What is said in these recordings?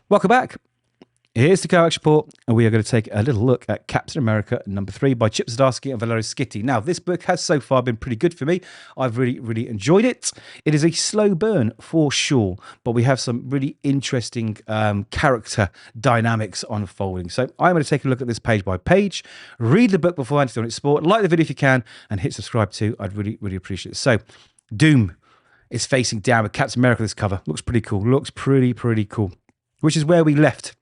Welcome back. Here's the Kovacs report, and we are going to take a little look at Captain America #3 by Chip Zdarsky and Valerio Schiti. Now, this book has so far been pretty good for me. I've really enjoyed it. It is a slow burn for sure, but we have some really interesting character dynamics unfolding. So I'm going to take a look at this page by page, read the book before I enter on its sport, like the video if you can, and hit subscribe too. I'd really appreciate it. So, Doom is facing down with Captain America. This cover looks pretty cool. Looks pretty cool. Which is where we left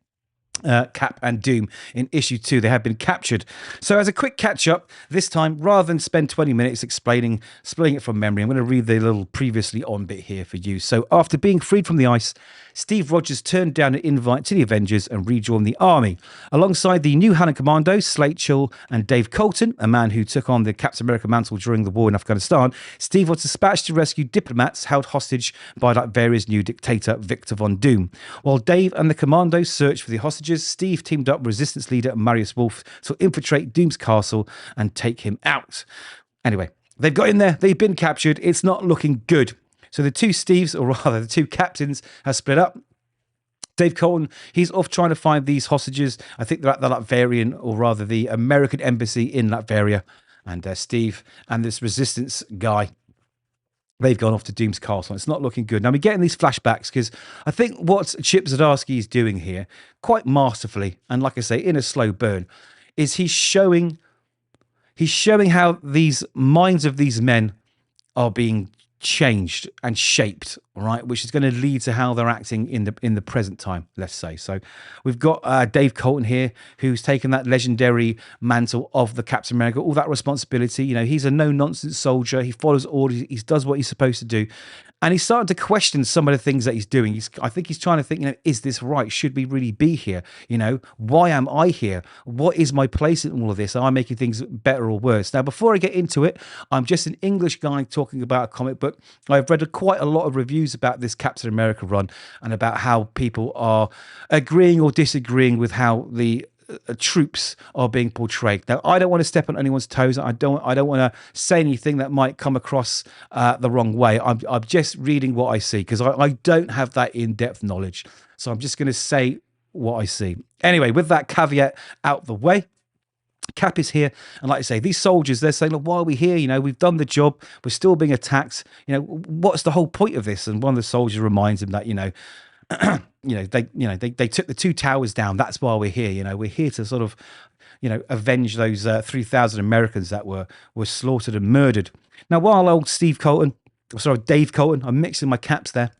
Cap and Doom in issue 2. They have been captured. So as a quick catch up, this time, rather than spend 20 minutes splitting it from memory, I'm going to read the little previously on bit here for you. So after being freed from the ice, Steve Rogers turned down an invite to the Avengers and rejoined the army. Alongside the New Holland Commandos, Slate Chill and Dave Colton, a man who took on the Captain America mantle during the war in Afghanistan, Steve was dispatched to rescue diplomats held hostage by Latveria's new dictator, Victor Von Doom. While Dave and the Commandos searched for the hostages, Steve teamed up with Resistance leader Marius Wolf to infiltrate Doom's castle and take him out. Anyway, they've got in there, they've been captured, it's not looking good. So the two Steves, or rather the two captains, have split up. Dave Colton, he's off trying to find these hostages. I think they're at the Latvian, or rather the American embassy in Latveria. And Steve and this Resistance guy, they've gone off to Doom's castle. It's not looking good. Now, we're getting these flashbacks because I think what Chip Zdarsky is doing here, quite masterfully, and like I say, in a slow burn, is he's showing how these minds of these men are being changed and shaped, right, which is going to lead to how they're acting in the present time, let's say. So we've got Dave Colton here, who's taken that legendary mantle of the Captain America, all that responsibility. You know, he's a no-nonsense soldier. He follows orders. He does what he's supposed to do. And he's starting to question some of the things that he's doing. I think he's trying to think, you know, is this right? Should we really be here? You know, why am I here? What is my place in all of this? Am I making things better or worse? Now, before I get into it, I'm just an English guy talking about a comic book. I've read quite a lot of reviews about this Captain America run and about how people are agreeing or disagreeing with how the troops are being portrayed. Now, I don't want to step on anyone's toes. I don't want to say anything that might come across the wrong way. I'm just reading what I see because I don't have that in-depth knowledge. So I'm just going to say what I see. Anyway, with that caveat out the way, Cap is here, and like I say, these soldiers, they're saying, look, why are we here? You know, we've done the job, we're still being attacked. You know, what's the whole point of this? And one of the soldiers reminds him that, they took the 2 towers down. That's why we're here. You know, we're here to sort of, avenge those 3,000 Americans that were slaughtered and murdered. Now, while old Dave Colton, I'm mixing my caps there,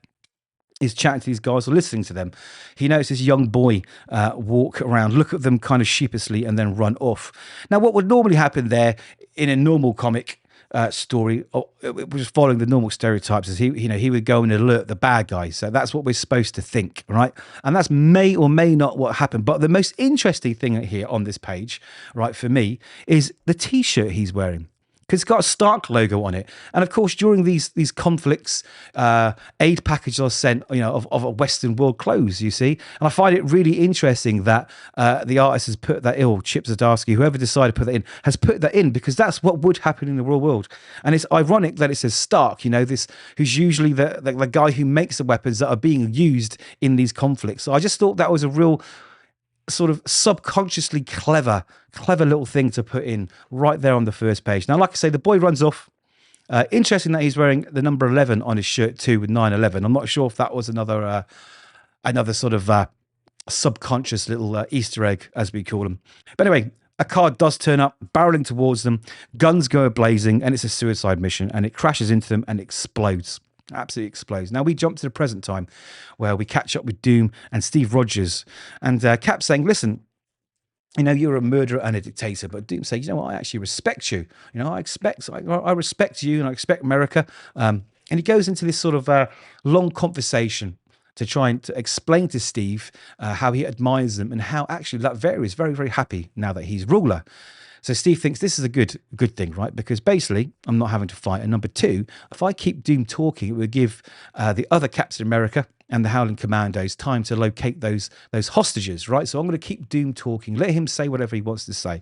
is chatting to these guys or listening to them, he notices this young boy walk around, look at them kind of sheepishly, and then run off. Now, what would normally happen there in a normal comic story, it was following the normal stereotypes, is he would go and alert the bad guys. So that's what we're supposed to think, right? And that's may or may not what happened. But the most interesting thing here on this page, right, for me, is the T-shirt he's wearing. Because it's got a Stark logo on it. And of course, during these conflicts, aid packages are sent, of a Western world clothes, you see. And I find it really interesting that the artist has put that in, Chip Zdarsky, whoever decided to put that in, has put that in because that's what would happen in the real world. And it's ironic that it says Stark, this who's usually the guy who makes the weapons that are being used in these conflicts. So I just thought that was a real sort of subconsciously clever little thing to put in right there on the first page. Now, like I say, the boy runs off. Interesting that he's wearing the number 11 on his shirt too, with 9/11. I'm not sure if that was another sort of subconscious little Easter egg, as we call them. But anyway, a car does turn up, barreling towards them. Guns go blazing, and it's a suicide mission, and it crashes into them and explodes. Absolutely explodes. Now we jump to the present time where we catch up with Doom and Steve Rogers, and Cap saying, listen, you're a murderer and a dictator, but Doom saying, I actually respect you. I respect you, and I respect America. And he goes into this sort of long conversation to try and to explain to Steve how he admires them and how actually Latveria is very, very happy now that he's ruler. So Steve thinks this is a good thing, right? Because basically, I'm not having to fight. And number 2, if I keep Doom talking, it would give the other Captain America, and the Howling Commandos time to locate those hostages, right? So I'm going to keep Doom talking, let him say whatever he wants to say,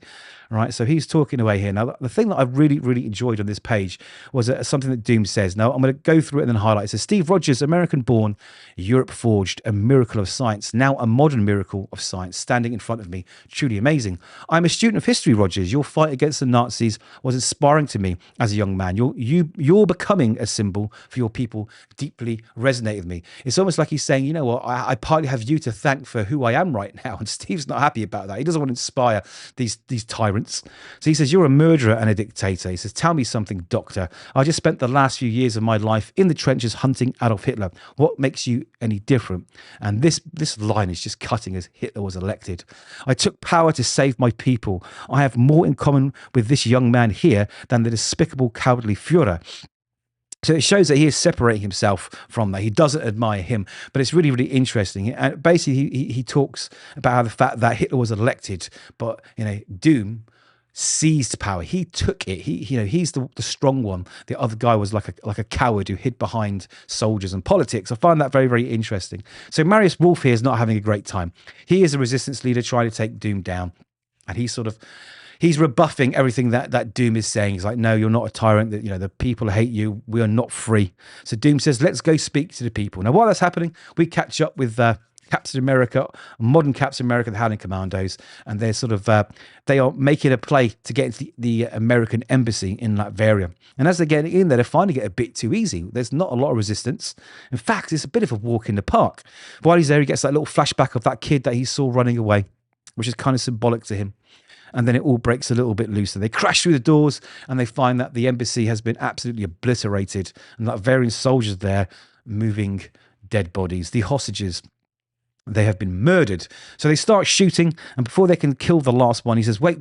right? So he's talking away here. Now, the thing that I really enjoyed on this page was something that Doom says. Now, I'm going to go through it and then highlight. It says, Steve Rogers, American-born, Europe-forged, a miracle of science, now a modern miracle of science, standing in front of me, truly amazing. I'm a student of history, Rogers. Your fight against the Nazis was inspiring to me as a young man. You're becoming a symbol for your people deeply resonate with me. It's almost like he's saying, you know what, I partly have you to thank for who I am right now. And Steve's not happy about that. He doesn't want to inspire these tyrants. So he says, you're a murderer and a dictator. He says, tell me something, doctor. I just spent the last few years of my life in the trenches hunting Adolf Hitler. What makes you any different? And this line is just cutting as Hitler was elected. I took power to save my people. I have more in common with this young man here than the despicable, cowardly Führer. So it shows that he is separating himself from that. He doesn't admire him, but it's really interesting. And basically, he talks about the fact that Hitler was elected, but Doom seized power. He took it. He's the strong one. The other guy was like a coward who hid behind soldiers and politics. I find that very interesting. So Marius Wolf here is not having a great time. He is a resistance leader trying to take Doom down, and he's rebuffing everything that Doom is saying. He's like, no, you're not a tyrant. That the people hate you. We are not free. So Doom says, let's go speak to the people. Now, while that's happening, we catch up with Captain America, modern Captain America, the Howling Commandos, and they're they are making a play to get into the American embassy in Latveria. And as they're getting in there, they're finding it a bit too easy. There's not a lot of resistance. In fact, it's a bit of a walk in the park. While he's there, he gets that little flashback of that kid that he saw running away, which is kind of symbolic to him. And then it all breaks a little bit looser. They crash through the doors and they find that the embassy has been absolutely obliterated and that various soldiers there moving dead bodies. The hostages, they have been murdered. So they start shooting, and before they can kill the last one, he says, wait.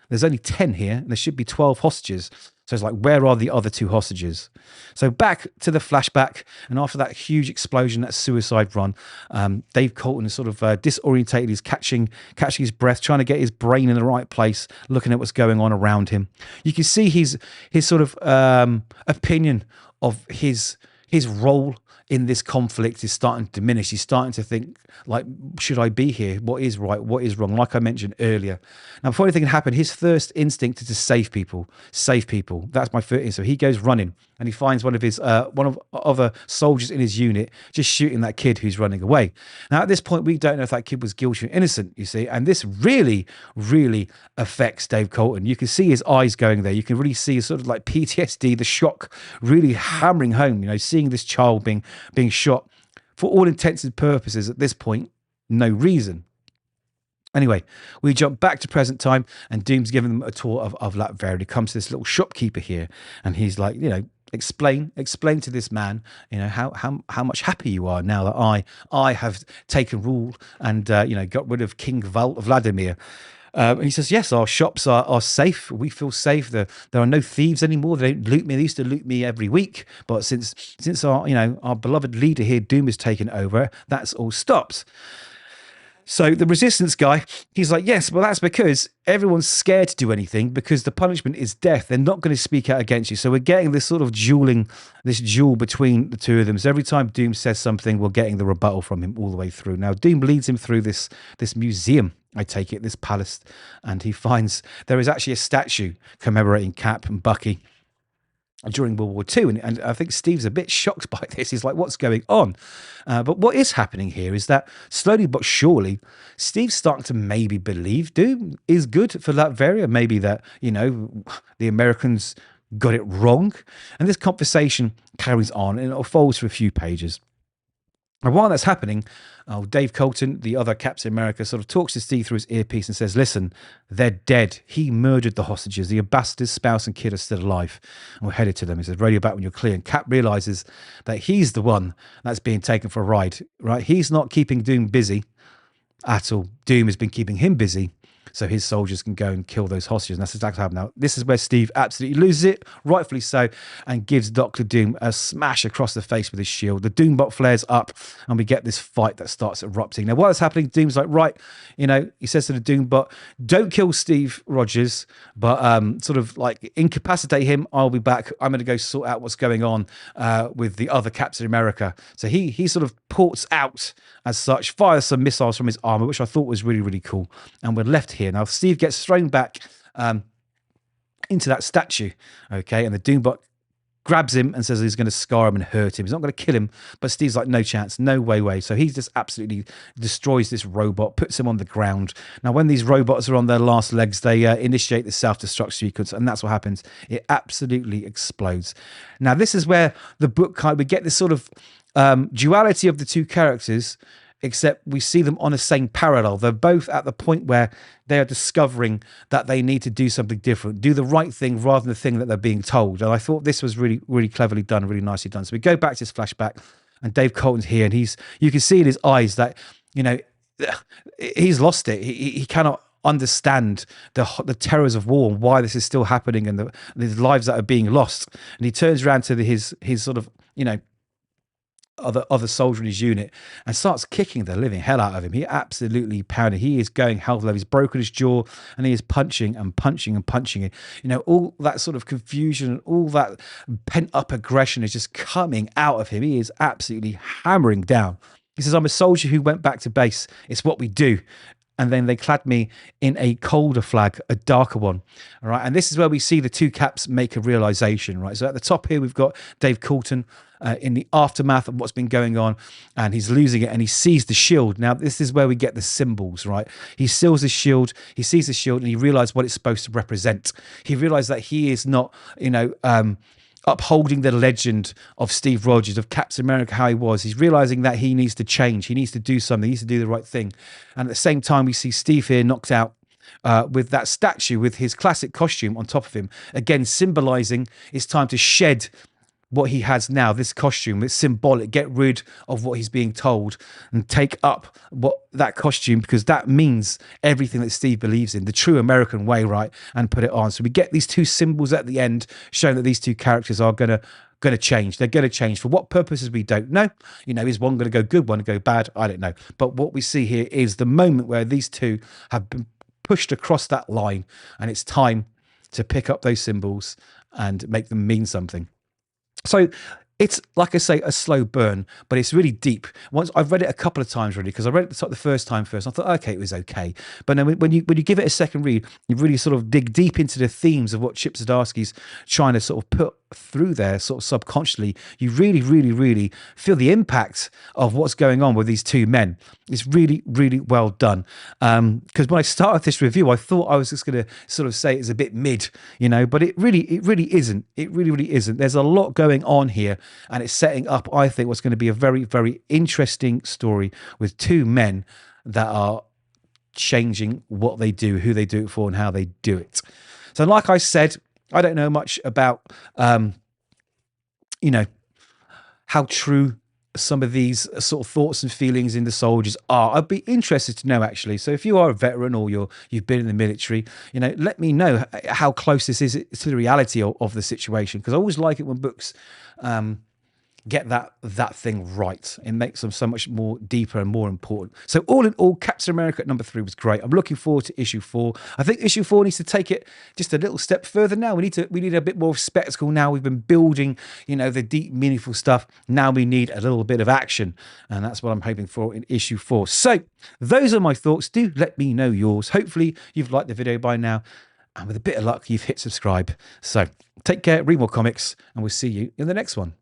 There's only 10 here, and there should be 12 hostages. So it's like, where are the other 2 hostages? So back to the flashback, and after that huge explosion, that suicide run, Dave Colton is sort of disorientated. He's catching his breath, trying to get his brain in the right place, looking at what's going on around him. You can see his sort of opinion of his role in this conflict is starting to diminish. He's starting to think, like, should I be here? What is right? What is wrong? Like I mentioned earlier. Now, before anything can happen, his first instinct is to save people. Save people. That's my first instinct. So he goes running, and he finds one of other soldiers in his unit just shooting that kid who's running away. Now, at this point, we don't know if that kid was guilty or innocent, you see, and this really affects Dave Colton. You can see his eyes going there. You can really see sort of like PTSD, the shock really hammering home, seeing this child being shot for all intents and purposes at this point, no reason. Anyway, we jump back to present time, and Doom's giving them a tour of Latveria. He comes to this little shopkeeper here, and he's like, explain to this man, how much happy you are now that I have taken rule and got rid of King Vladimir. He says, yes, our shops are safe. We feel safe. There are no thieves anymore. They don't loot me. They used to loot me every week. But since our beloved leader here, Doom, has taken over, that's all stopped. So the resistance guy, he's like, yes, well, that's because everyone's scared to do anything because the punishment is death. They're not going to speak out against you. So we're getting this sort of this duel between the two of them. So every time Doom says something, we're getting the rebuttal from him all the way through. Now, Doom leads him through this museum, I take it, this palace, and he finds there is actually a statue commemorating Cap and Bucky during World War II. And I think Steve's a bit shocked by this. He's like, what's going on? But what is happening here is that slowly but surely, Steve's starting to maybe believe Doom is good for Latveria. Maybe that, the Americans got it wrong. And this conversation carries on and it unfolds for a few pages. And while that's happening, Dave Colton, the other Captain America, sort of talks to Steve through his earpiece and says, listen, they're dead. He murdered the hostages. The ambassador's spouse and kid are still alive. And we're headed to them. He says, radio back when you're clear. And Cap realizes that he's the one that's being taken for a ride, right? He's not keeping Doom busy at all. Doom has been keeping him busy. so his soldiers can go and kill those hostages. And that's exactly what happened. Now, this is where Steve absolutely loses it, rightfully so, and gives Dr. Doom a smash across the face with his shield. The Doombot flares up, and we get this fight that starts erupting. Now, while that's happening, Doom's like, right, he says to the Doombot, don't kill Steve Rogers, but sort of like incapacitate him. I'll be back. I'm going to go sort out what's going on with the other Captain America. So he sort of ports out as such, fires some missiles from his armor, which I thought was really, really cool. And we're left here. Now, Steve gets thrown back into that statue, okay? And the Doombot grabs him and says he's going to scar him and hurt him. He's not going to kill him, but Steve's like, no chance, no way. So he just absolutely destroys this robot, puts him on the ground. Now, when these robots are on their last legs, they initiate the self-destruct sequence, and that's what happens. It absolutely explodes. Now, this is where the book we get this sort of duality of the two characters, except we see them on the same parallel. They're both at the point where they are discovering that they need to do something different, do the right thing rather than the thing that they're being told. And I thought this was really, really cleverly done, really nicely done. So we go back to this flashback, and Dave Colton's here, and you can see in his eyes that, he's lost it. He cannot understand the terrors of war and why this is still happening, and the lives that are being lost. And he turns around to his sort of, other soldier in his unit and starts kicking the living hell out of him. He absolutely pounded. He is going hell for leather. He's broken his jaw, and he is punching and punching and punching it. All that sort of confusion and all that pent up aggression is just coming out of him. He is absolutely hammering down. He says, I'm a soldier who went back to base. It's what we do. And then they clad me in a colder flag, a darker one. All right. And this is where we see the two Caps make a realization, right? So at the top here, we've got Dave Colton in the aftermath of what's been going on, and he's losing it, and he sees the shield. Now, this is where we get the symbols, right? He sees the shield, and he realizes what it's supposed to represent. He realized that he is not, upholding the legend of Steve Rogers, of Captain America, how he was. He's realizing that he needs to change. He needs to do something. He needs to do the right thing. And at the same time, we see Steve here knocked out with that statue with his classic costume on top of him. Again, symbolizing it's time to shed what he has now, this costume. It's symbolic. Get rid of what he's being told and take up that costume, because that means everything that Steve believes in, the true American way, right? And put it on. So we get these two symbols at the end showing that these two characters are going to change. They're going to change. For what purposes, we don't know. Is one going to go good, one going to go bad? I don't know. But what we see here is the moment where these two have been pushed across that line, and it's time to pick up those symbols and make them mean something. So it's, like I say, a slow burn, but it's really deep. Once I've read it a couple of times, really, because I read it the first time first. I thought, okay, it was okay. But then when you give it a second read, you really sort of dig deep into the themes of what Chip Zdarsky's trying to sort of put through there, sort of subconsciously. You really, really, really feel the impact of what's going on with these two men. It's really, really well done. Because when I started this review, I thought I was just going to sort of say it's a bit mid, but it really isn't. It really, really isn't. There's a lot going on here, and it's setting up, I think, what's going to be a very, very interesting story with two men that are changing what they do, who they do it for, and how they do it. So like I said, I don't know much about, how true some of these sort of thoughts and feelings in the soldiers are. I'd be interested to know, actually. So if you are a veteran or you've been in the military, let me know how close this is to the reality of the situation, because I always like it when books get that thing right. It makes them so much more deeper and more important. So all in all, Captain America #3 was great. I'm looking forward to issue 4. I think issue 4 needs to take it just a little step further now. We need a bit more spectacle now. We've been building, the deep, meaningful stuff. Now we need a little bit of action, and that's what I'm hoping for in issue 4. So those are my thoughts. Do let me know yours. Hopefully you've liked the video by now, and with a bit of luck, you've hit subscribe. So take care, read more comics, and we'll see you in the next one.